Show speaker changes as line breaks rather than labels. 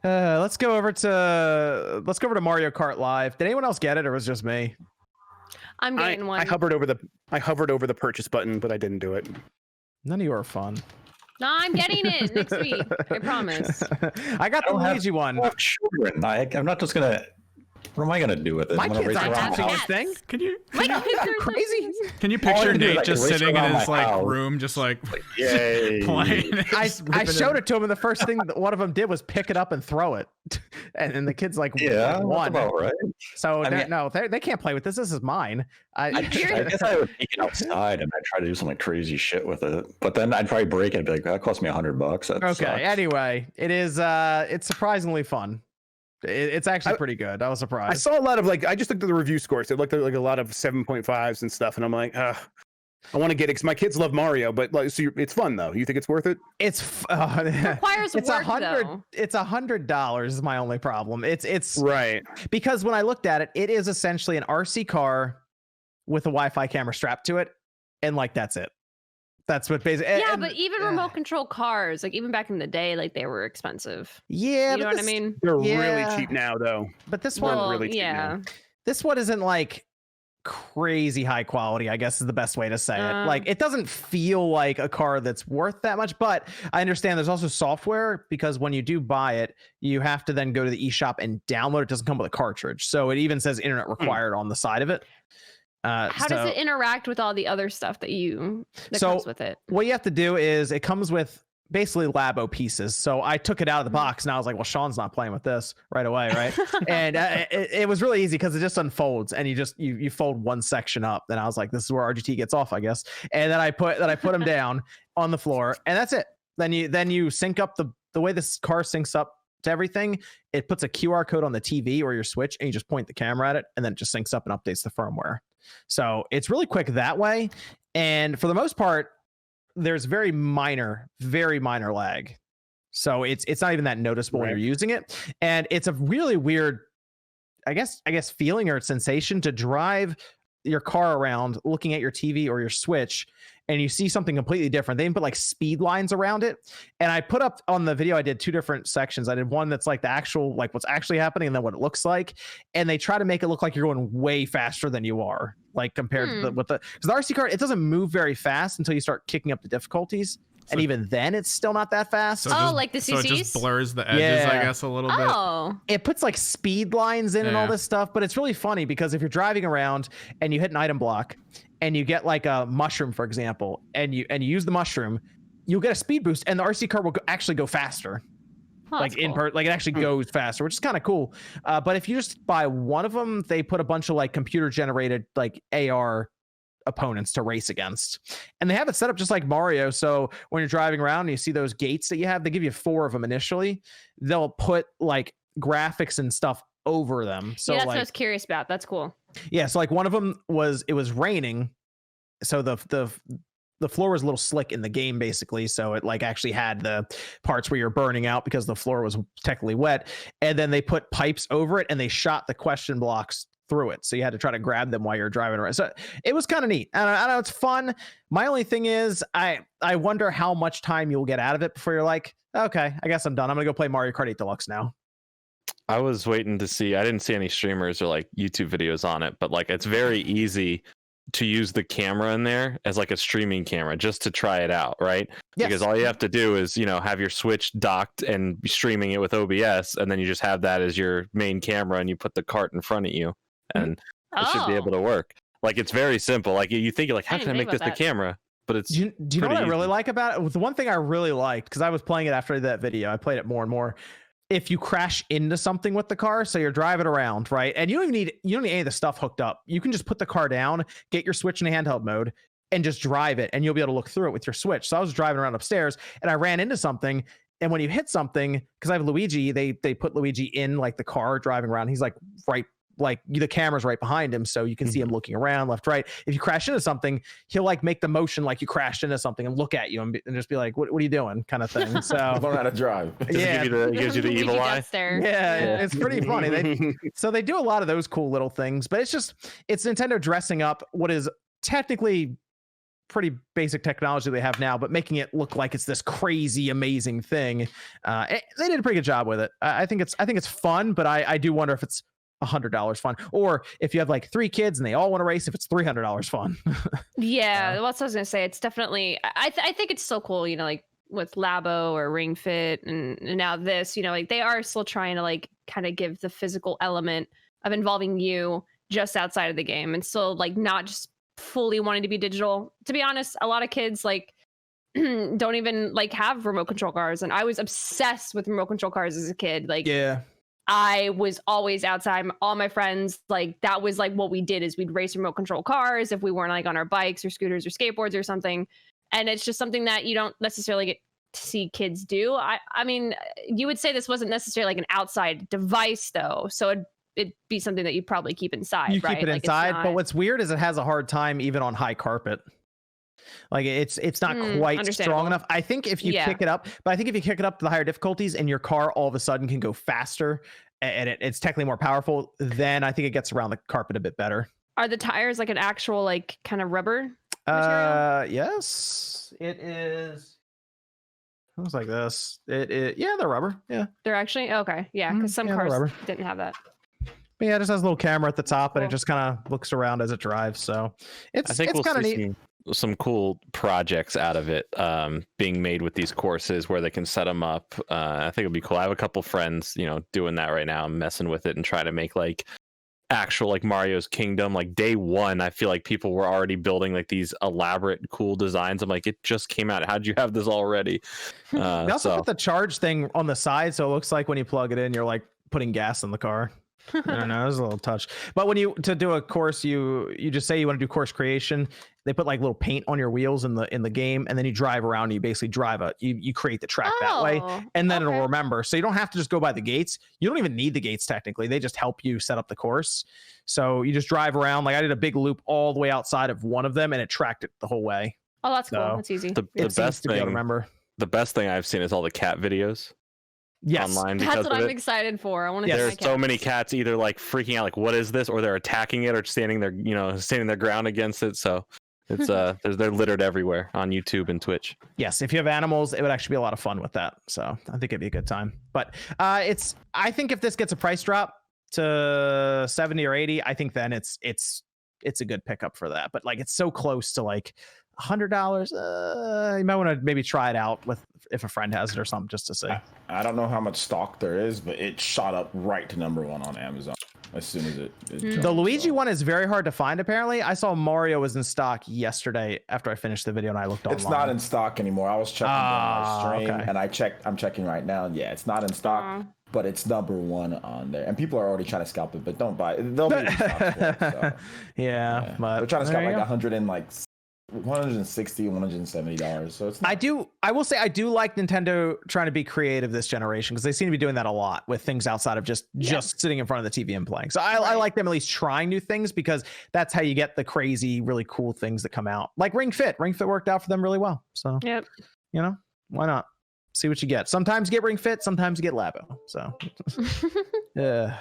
Let's go over to Mario Kart Live. Did anyone else get it, or was it just me?
I'm getting one.
I hovered over the purchase button, but I didn't do it.
None of you are fun.
No, I'm getting it next week. I promise.
I got the Luigi one.
I have children. I'm not just gonna. What am I gonna do with it?
My
I'm gonna
kids
race
aren't
around the
touching
house.
this thing.
Can you
crazy?
Can you
All I
picture
can do is,
Nate
like,
just
race
sitting in
around
his
my house.
room, just like
Yay!
playing?
I showed it to him, and the first thing that one of them did was pick it up and throw it, and the kid's like,
Yeah, that's
one.
about right.
So
I mean-
no, they can't play with this. This is mine.
I guess I would take it outside and I'd try to do some like crazy shit with it, but then I'd probably break it and be like, that cost me $100. That
Okay.
sucks.
Anyway, it is. It's surprisingly fun. It's actually pretty good. I was surprised.
I saw a lot of I just looked at the review scores. It looked like a lot of 7.5s and stuff, and I'm like, I want to get it because my kids love Mario, but it's fun though. You think it's worth it?
It's
Requires
it's
work,
$100.
though.
It's $100 is my only problem. It's
Right.
because when I looked at it, it is essentially an RC car with a Wi-Fi camera strapped to it, and that's it. That's what basically.
Yeah, but even remote control cars, like even back in the day, like they were expensive.
Yeah,
You know what I mean?
They're
Yeah.
really cheap now, though.
But this one,
Well,
really cheap
yeah.
now.
this one isn't crazy high quality, I guess is the best way to say it. It doesn't feel like a car that's worth that much, but I understand there's also software, because when you do buy it, you have to then go to the eShop and download it. It doesn't come with a cartridge, so it even says internet required on the side of it.
How does it interact with all the other stuff that comes with it?
What you have to do is it comes with basically Labo pieces. So I took it out of the box and I was like, well, Sean's not playing with this right away, right? And it was really easy because it just unfolds, and you fold one section up. Then I was like, this is where RGT gets off, I guess. And then I put him down on the floor, and that's it. Then you sync up the way this car syncs up to everything. It puts a QR code on the TV or your Switch, and you just point the camera at it, and then it just syncs up and updates the firmware. So it's really quick that way. And for the most part, there's very minor lag. So it's not even that noticeable when you're using it. And it's a really weird, I guess feeling or sensation to drive your car around looking at your TV or your Switch, and you see something completely different. They even put speed lines around it. And I put up on the video, I did two different sections. I did one that's the actual, what's actually happening, and then what it looks like. And they try to make it look like you're going way faster than you are, compared to because the RC car, it doesn't move very fast until you start kicking up the difficulties. And even then, it's still not that fast.
So like the CCs?
So it just blurs the edges, I guess, a little bit.
Oh.
It puts speed lines in and all this stuff, but it's really funny because if you're driving around and you hit an item block and you get a mushroom, for example, and you use the mushroom, you'll get a speed boost, and the RC car will actually go faster.
Oh,
it actually goes faster, which is kind of cool. But if you just buy one of them, they put a bunch of computer generated AR opponents to race against, and they have it set up just like Mario. So when you're driving around and you see those gates that you have, they give you 4 of them initially. They'll put graphics and stuff over them. So
that's what I was curious about. That's cool.
Yeah, so one of them was, it was raining, so the floor was a little slick in the game, basically. So it actually had the parts where you're burning out because the floor was technically wet, and then they put pipes over it and they shot the question blocks through it, so you had to try to grab them while you're driving around. So it was kind of neat. I know it's fun. My only thing is I wonder how much time you'll get out of it before you're like, okay, I guess I'm done. I'm gonna go play Mario Kart 8 Deluxe now.
I was waiting to see. I didn't see any streamers or YouTube videos on it, but it's very easy to use the camera in there as a streaming camera just to try it out, right?
Yes.
Because all you have to do is have your Switch docked and be streaming it with OBS, and then you just have that as your main camera, and you put the cart in front of you, and it should be able to work. It's very simple. You think how can I make this the camera? But it's
do you know what I really
easy.
like about it? The one thing I really liked, because I was playing it after that video, I played it more and more. If you crash into something with the car, so you're driving around, right, and you don't need any of the stuff hooked up, you can just put the car down, get your Switch in handheld mode, and just drive it, and you'll be able to look through it with your Switch. So I was driving around upstairs, and I ran into something, and when you hit something, because I have Luigi, they put Luigi in the car driving around. He's right. The camera's right behind him, so you can see him looking around left, right. If you crash into something, he'll make the motion you crashed into something and look at you and just be like, what are you doing, kind of thing. So
learn how to drive.
Yeah,
it gives you the evil eye.
Yeah, it's pretty funny. They do a lot of those cool little things, but it's Nintendo dressing up what is technically pretty basic technology they have now, but making it look like it's this crazy, amazing thing. They did a pretty good job with it. I think it's fun, but I do wonder if it's $100 fun, or if you have like 3 kids and they all want to race, if it's $300 fun.
Yeah, well, that's what I was gonna say. It's definitely. I think it's so cool. Like with Labo or Ring Fit, and now this. Like they are still trying to like kind of give the physical element of involving you just outside of the game, and still like not just fully wanting to be digital. To be honest, a lot of kids like don't even like have remote control cars, and I was obsessed with remote control cars as a kid. Like,
yeah.
I was always outside. All my friends, like that was like what we did, is we'd race remote control cars if we weren't like on our bikes or scooters or skateboards or something. And it's just something that you don't necessarily get to see kids do. I mean, you would say this wasn't necessarily like an outside device though. So it'd be something that you'd probably keep inside.
You
right?
keep it
like
inside,
not...
but what's weird is it has a hard time even on high carpet. Like it's not quite strong enough. I think if you kick it up, but I think if you kick it up to the higher difficulties and your car all of a sudden can go faster and it's technically more powerful, then I think it gets around the carpet a bit better.
Are the tires like an actual like kind of rubber material?
Yes, it is. It looks like this. Yeah, they're rubber. Yeah,
they're actually okay. Yeah, because some cars didn't have that.
But yeah, it just has a little camera at the top, and it just kind of looks around as it drives. So it's kind of neat.
Some cool projects out of it being made with these courses where they can set them up. I think it'd be cool. I have a couple friends, doing that right now, messing with it and try to make like actual like Mario's Kingdom. Like day one, I feel like people were already building like these elaborate, cool designs. I'm like, it just came out. How'd you have this already?
They also put the charge thing on the side, so it looks like when you plug it in, you're like putting gas in the car. I don't know, there's a little touch. But when to do a course, you just say you want to do course creation. They put like little paint on your wheels in the game, and then you drive around and you basically you create the track that way, and then it'll remember. So you don't have to just go by the gates. You don't even need the gates technically. They just help you set up the course. So you just drive around. Like I did a big loop all the way outside of one of them, and it tracked it the whole way.
Oh, that's cool. That's easy.
The best thing to remember. The best thing I've seen is all the cat videos.
Yes,
online.
That's what I'm excited for. I want to.
There's so many cats either like freaking out, like what is this, or they're attacking it, or standing their ground against it. So it's they're littered everywhere on YouTube and Twitch.
Yes, if you have animals, it would actually be a lot of fun with that. So I think it'd be a good time. But I think if this gets a price drop to 70 or 80, I think then it's a good pickup for that. But like it's so close to like $100. You might want to maybe try it out if a friend has it or something, just to see.
I don't know how much stock there is, but it shot up right to #1 on Amazon as soon as it jumped,
the Luigi one is very hard to find. Apparently, I saw Mario was in stock yesterday after I finished the video and I looked online.
It's not in stock anymore. I was checking my stream and I'm checking right now. And yeah, it's not in stock. But it's #1 on there, and people are already trying to scalp it. But don't buy it; they'll be in stock for it, so.
Yeah, but
they're trying to scalp like $160, $170. So it's not...
I will say I do like Nintendo trying to be creative this generation, because they seem to be doing that a lot with things outside of just sitting in front of the TV and playing. So I like them at least trying new things, because that's how you get the crazy, really cool things that come out. Like Ring Fit worked out for them really well. So why not? See what you get. Sometimes you get Ring Fit, sometimes you get Labo. So yeah.